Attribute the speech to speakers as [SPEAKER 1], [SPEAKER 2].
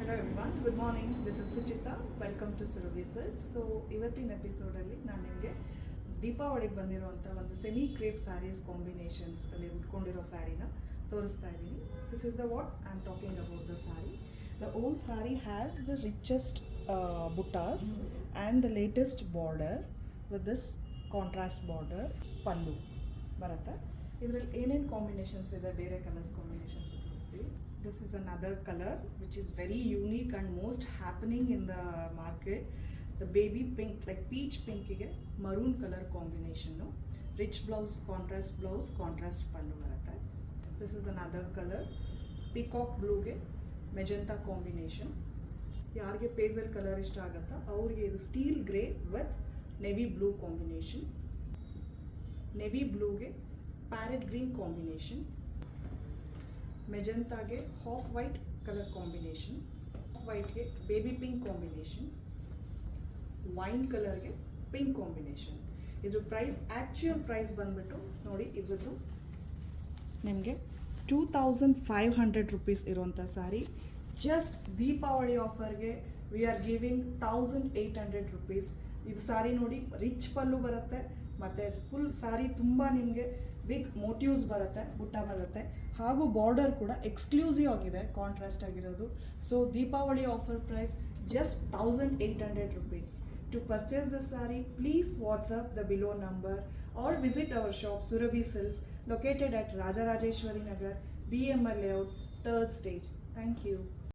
[SPEAKER 1] Hello everyone, good morning. This is Suchita. Welcome to Surabhi Silks. So ಇವತ್ತಿನ ಎಪಿಸೋಡಲ್ಲಿ ನಾನು ನಿಮಗೆ ದೀಪಾವಳಿಗೆ ಬಂದಿರುವಂಥ ಒಂದು ಸೆಮಿ ಕ್ರೇಪ್ ಸ್ಯಾರೀಸ್ ಕಾಂಬಿನೇಷನ್ಸ್ ಅಲ್ಲಿ ಉಟ್ಕೊಂಡಿರೋ ಸ್ಯಾರಿನ ತೋರಿಸ್ತಾ ಇದ್ದೀನಿ. This is the what I am talking about the sari. The old sari has the richest buttas and the latest border with this contrast border pallu ಬರುತ್ತೆ. ಇದರಲ್ಲಿ ಏನೇನು ಕಾಂಬಿನೇಷನ್ಸ್ ಇದೆ, ಬೇರೆ ಕಲರ್ಸ್ ಕಾಂಬಿನೇಷನ್ಸ್ ತೋರಿಸ್ತೀವಿ. This is another color which is very unique and most happening in the market. The baby pink, like peach pink ಗೆ maroon color combination. Rich blouse, contrast pallu ಬರುತ್ತೆ. This is another color. Peacock blue ಗೆ magenta combination. ಯಾರಿಗೆ pastel colour ಇಷ್ಟ ಆಗುತ್ತಾ ಅವ್ರಿಗೆ ಇದು steel grey with navy blue combination. Navy ಬ್ಲೂಗೆ parrot green combination. ಮೆಜೆಂತಾಗೆ half white colour combination, half ವೈಟ್ಗೆ ಬೇಬಿ ಪಿಂಕ್ ಕಾಂಬಿನೇಷನ್, ವೈನ್ ಕಲರ್ಗೆ ಪಿಂಕ್ ಕಾಂಬಿನೇಷನ್. ಇದ್ರ ಪ್ರೈಸ್ ಆ್ಯಕ್ಚುಯಲ್ ಪ್ರೈಸ್ ಬಂದುಬಿಟ್ಟು ನೋಡಿ, ಇದ್ರದ್ದು ನಿಮಗೆ 2500 rupees ಇರುವಂಥ ಸ್ಯಾರಿ. ಜಸ್ಟ್ ದೀಪಾವಳಿ ಆಫರ್ಗೆ ವಿ ಆರ್ ಗಿವಿಂಗ್ 1800 rupees. ಇದು ಸ್ಯಾರಿ ನೋಡಿ, ರಿಚ್ ಪಲ್ಲು ಬರುತ್ತೆ ಮತ್ತು ಫುಲ್ ಸ್ಯಾರಿ ತುಂಬ ನಿಮಗೆ ಬಿಗ್ ಮೋಟಿವ್ಸ್ ಬರುತ್ತೆ, ಬುಟ್ಟ ಬರುತ್ತೆ, ಹಾಗೂ ಬಾರ್ಡರ್ ಕೂಡ ಎಕ್ಸ್ಕ್ಲೂಸಿವ್ ಆಗಿದೆ, ಕಾಂಟ್ರಾಸ್ಟ್ ಆಗಿರೋದು. So Deepavali offer price just 1800 rupees. To purchase the saree, please WhatsApp the below number or visit our shop Surabhi Silks located at Rajarajeshwari Nagar, BMR Layout, 3rd stage. Thank you.